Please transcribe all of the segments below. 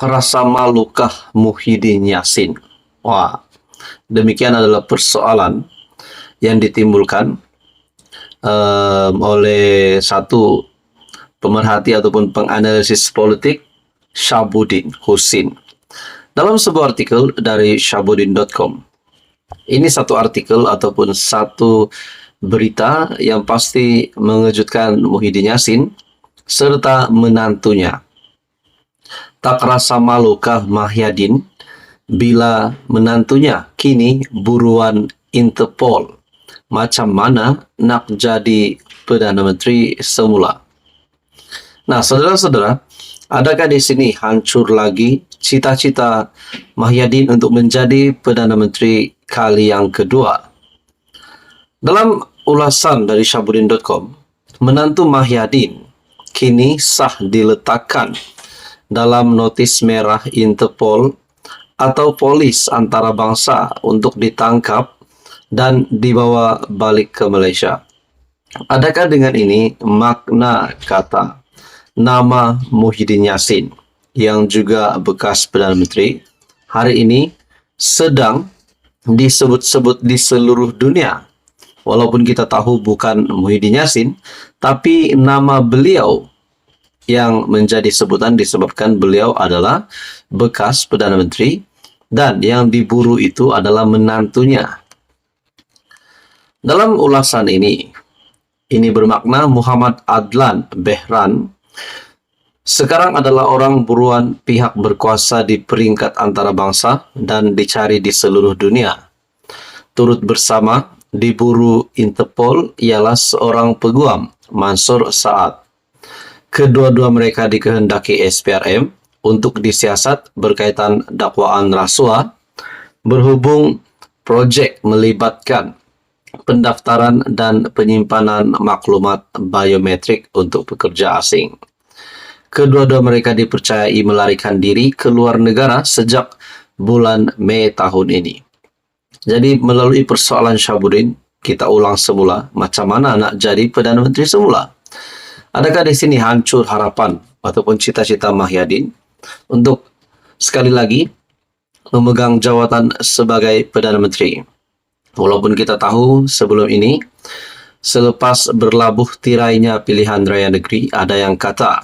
Tak rasa malukah Muhyiddin Yassin? Wah, demikian adalah persoalan yang ditimbulkan oleh satu pemerhati ataupun penganalisis politik, Shahabuddin Husin. Dalam sebuah artikel dari shahabuddin.com, ini satu artikel ataupun satu berita yang pasti mengejutkan Muhyiddin Yassin serta menantunya. Tak rasa malukah Muhyiddin bila menantunya kini buruan Interpol? Macam mana nak jadi Perdana Menteri semula? Nah, saudara-saudara, adakah di sini hancur lagi cita-cita Muhyiddin untuk menjadi Perdana Menteri kali yang kedua? Dalam ulasan dari shahabuddin.com, menantu Muhyiddin kini sah diletakkan dalam notis merah Interpol atau polis antarabangsa untuk ditangkap dan dibawa balik ke Malaysia. Adakah dengan ini makna kata nama Muhyiddin Yassin yang juga bekas Perdana Menteri hari ini sedang disebut-sebut di seluruh dunia? Walaupun kita tahu bukan Muhyiddin Yassin, tapi nama beliau yang menjadi sebutan disebabkan beliau adalah bekas Perdana Menteri dan yang diburu itu adalah menantunya. Dalam ulasan ini bermakna Muhammad Adlan Behran sekarang adalah orang buruan pihak berkuasa di peringkat antarabangsa dan dicari di seluruh dunia. Turut bersama diburu Interpol ialah seorang peguam, Mansur Saad. Kedua-dua mereka dikehendaki SPRM untuk disiasat berkaitan dakwaan rasuah berhubung projek melibatkan pendaftaran dan penyimpanan maklumat biometrik untuk pekerja asing. Kedua-dua mereka dipercayai melarikan diri ke luar negara sejak bulan Mei tahun ini. Jadi melalui persoalan Shahabuddin, kita ulang semula macam mana nak jadi Perdana Menteri semula. Adakah di sini hancur harapan ataupun cita-cita Muhyiddin untuk sekali lagi memegang jawatan sebagai Perdana Menteri? Walaupun kita tahu sebelum ini, selepas berlabuh tirainya pilihan raya negeri, ada yang kata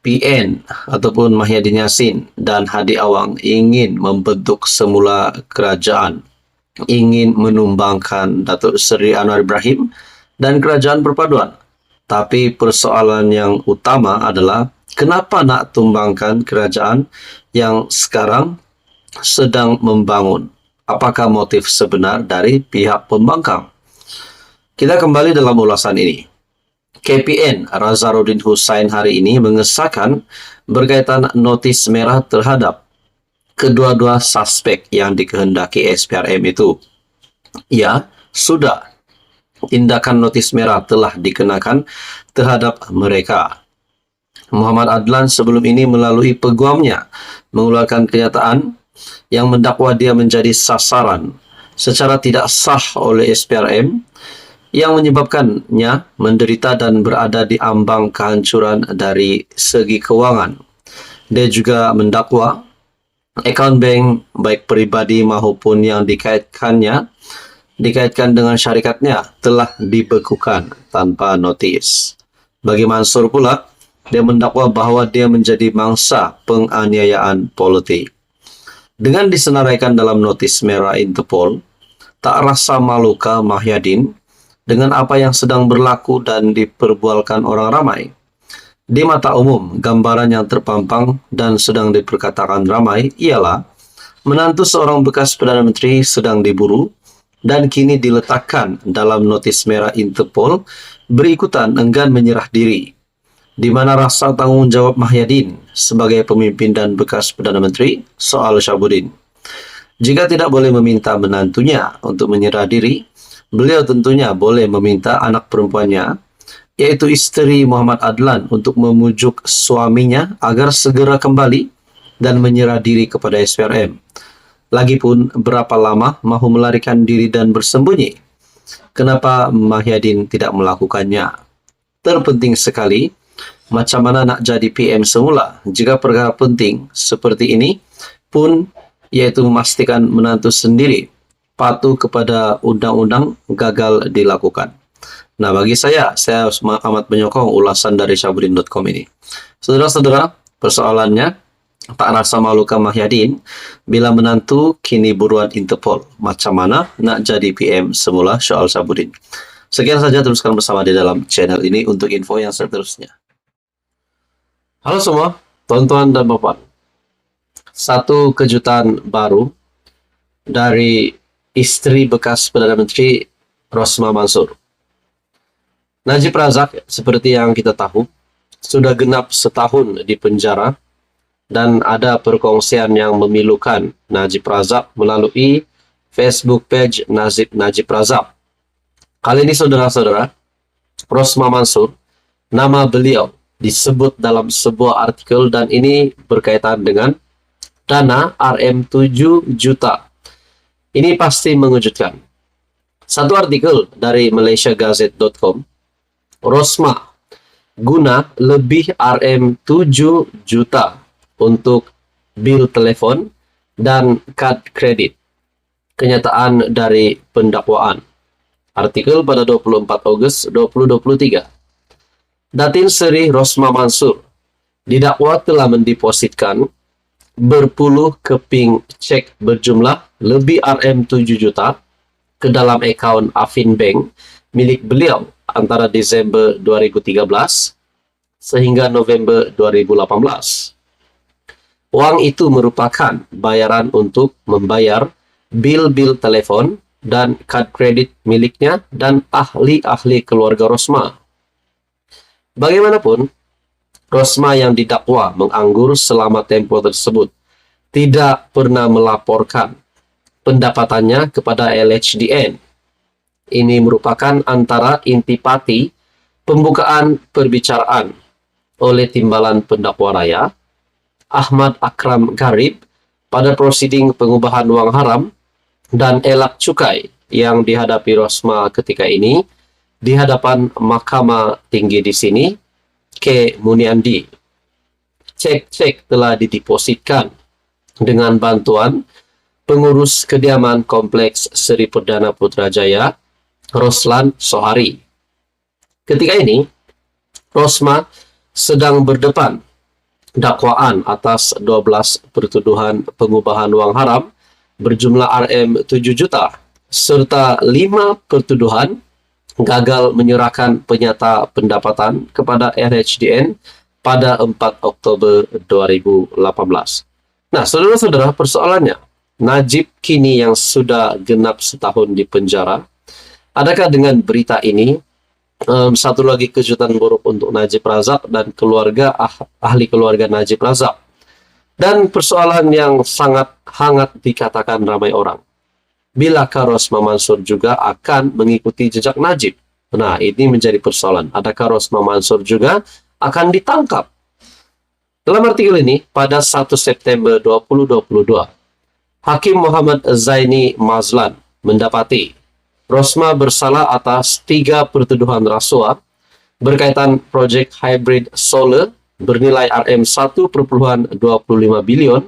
PN ataupun Muhyiddin Yassin dan Hadi Awang ingin membentuk semula kerajaan, ingin menumbangkan Datuk Seri Anwar Ibrahim dan kerajaan perpaduan. Tapi persoalan yang utama adalah kenapa nak tumbangkan kerajaan yang sekarang sedang membangun? Apakah motif sebenar dari pihak pembangkang? Kita kembali dalam ulasan ini. KPN Razaruddin Hussain hari ini mengesahkan berkaitan notis merah terhadap kedua-dua suspek yang dikehendaki SPRM itu. Ya, sudah. Tindakan notis merah telah dikenakan terhadap mereka. Muhammad Adlan sebelum ini melalui peguamnya mengeluarkan kenyataan yang mendakwa dia menjadi sasaran secara tidak sah oleh SPRM yang menyebabkannya menderita dan berada di ambang kehancuran dari segi kewangan. Dia juga mendakwa akaun bank baik peribadi maupun yang dikaitkan dengan syarikatnya telah dibekukan tanpa notis. Bagi Mansur pula, dia mendakwa bahawa dia menjadi mangsa penganiayaan politik. Dengan disenaraikan dalam notis merah Interpol, tak rasa malukah Muhyiddin dengan apa yang sedang berlaku dan diperbualkan orang ramai? Di mata umum, gambaran yang terpampang dan sedang diperkatakan ramai ialah menantu seorang bekas Perdana Menteri sedang diburu dan kini diletakkan dalam notis merah Interpol berikutan enggan menyerah diri. Di mana rasa tanggungjawab Muhyiddin sebagai pemimpin dan bekas Perdana Menteri? Soal Shahabuddin. Jika tidak boleh meminta menantunya untuk menyerah diri, beliau tentunya boleh meminta anak perempuannya, yaitu isteri Muhammad Adlan, untuk memujuk suaminya agar segera kembali dan menyerah diri kepada SPRM. Lagipun berapa lama mahu melarikan diri dan bersembunyi? Kenapa Muhyiddin tidak melakukannya? Terpenting sekali, Macam mana nak jadi PM semula jika perkara penting seperti ini pun, yaitu memastikan menantu sendiri patuh kepada undang-undang, gagal dilakukan. Nah, bagi saya amat menyokong ulasan dari Syahbudin.com ini. Saudara-saudara, persoalannya, tak rasa malukah Mahyadin bila menantu kini buruan Interpol. Macam mana nak jadi PM semula, soal Syahbudin. Sekian saja, teruskan bersama di dalam channel ini untuk info yang seterusnya. Halo semua, tuan-tuan dan bapak. Satu kejutan baru dari istri bekas Perdana Menteri Rosmah Mansur. Najib Razak, seperti yang kita tahu, sudah genap setahun di penjara dan ada perkongsian yang memilukan Najib Razak melalui Facebook page Najib Razak. Kali ini saudara-saudara, Rosmah Mansur, nama beliau disebut dalam sebuah artikel dan ini berkaitan dengan dana Rm7 juta. Ini pasti mengejutkan. Satu artikel dari malaysiagazette.com, Rosmah guna lebih Rm7 juta untuk bil telefon dan kad kredit. Kenyataan dari pendakwaan. Artikel pada 24 Ogos 2023. Datin Seri Rosmah Mansur didakwa telah mendepositkan berpuluh keping cek berjumlah lebih Rm7 juta ke dalam akaun Afin Bank milik beliau antara Desember 2013 sehingga November 2018. Wang itu merupakan bayaran untuk membayar bil-bil telefon dan kad kredit miliknya dan ahli-ahli keluarga Rosmah. Bagaimanapun, Rosmah yang didakwa menganggur selama tempoh tersebut tidak pernah melaporkan pendapatannya kepada LHDN. Ini merupakan antara intipati pembukaan perbicaraan oleh Timbalan Pendakwa Raya Ahmad Akram Garib pada prosiding pengubahan wang haram dan elak cukai yang dihadapi Rosmah ketika ini di hadapan Mahkamah Tinggi di sini, K. Muniandi. Cek-cek telah didepositkan dengan bantuan pengurus kediaman Kompleks Seri Perdana Putrajaya, Roslan Sohari. Ketika ini, Rosmah sedang berdepan dakwaan atas 12 pertuduhan pengubahan wang haram berjumlah Rm7 juta serta 5 pertuduhan gagal menyerahkan penyata pendapatan kepada LHDN pada 4 Oktober 2018. Nah, saudara-saudara, persoalannya, Najib kini yang sudah genap setahun di penjara. Adakah dengan berita ini satu lagi kejutan buruk untuk Najib Razak dan keluarga ahli keluarga Najib Razak? Dan persoalan yang sangat hangat dikatakan ramai orang. Bilakah Rosmah Mansur juga akan mengikuti jejak Najib? Nah, ini menjadi persoalan. Adakah Rosmah Mansur juga akan ditangkap? Dalam artikel ini, pada 1 September 2022, Hakim Muhammad Zaini Mazlan mendapati Rosmah bersalah atas 3 pertuduhan rasuah berkaitan proyek hybrid solar bernilai Rm1,25 bilion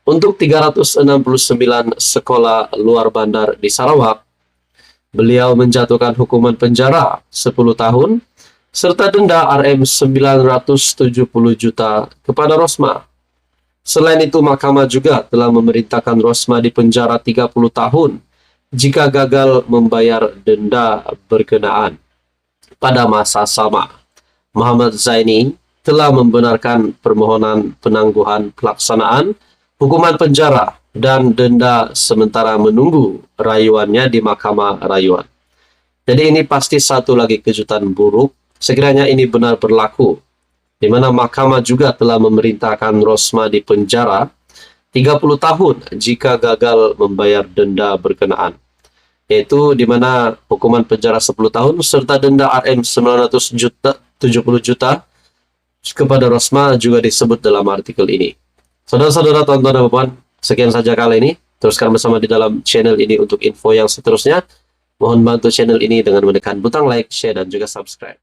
untuk 369 sekolah luar bandar di Sarawak. Beliau menjatuhkan hukuman penjara 10 tahun serta denda Rm970 juta kepada Rosmah. Selain itu, mahkamah juga telah memerintahkan Rosmah dipenjara 30 tahun jika gagal membayar denda berkenaan. Pada masa sama, Muhammad Zaini telah membenarkan permohonan penangguhan pelaksanaan hukuman penjara dan denda sementara menunggu rayuannya di Mahkamah Rayuan. Jadi ini pasti satu lagi kejutan buruk sekiranya ini benar berlaku, di mana mahkamah juga telah memerintahkan Rosmah di penjara 30 tahun jika gagal membayar denda berkenaan, yaitu di mana hukuman penjara 10 tahun serta denda Rm970 juta kepada Rosmah juga disebut dalam artikel ini. Saudara-saudara, tonton dan puan, sekian saja kali ini. Teruskan bersama di dalam channel ini untuk info yang seterusnya. Mohon bantu channel ini dengan menekan butang like, share, dan juga subscribe.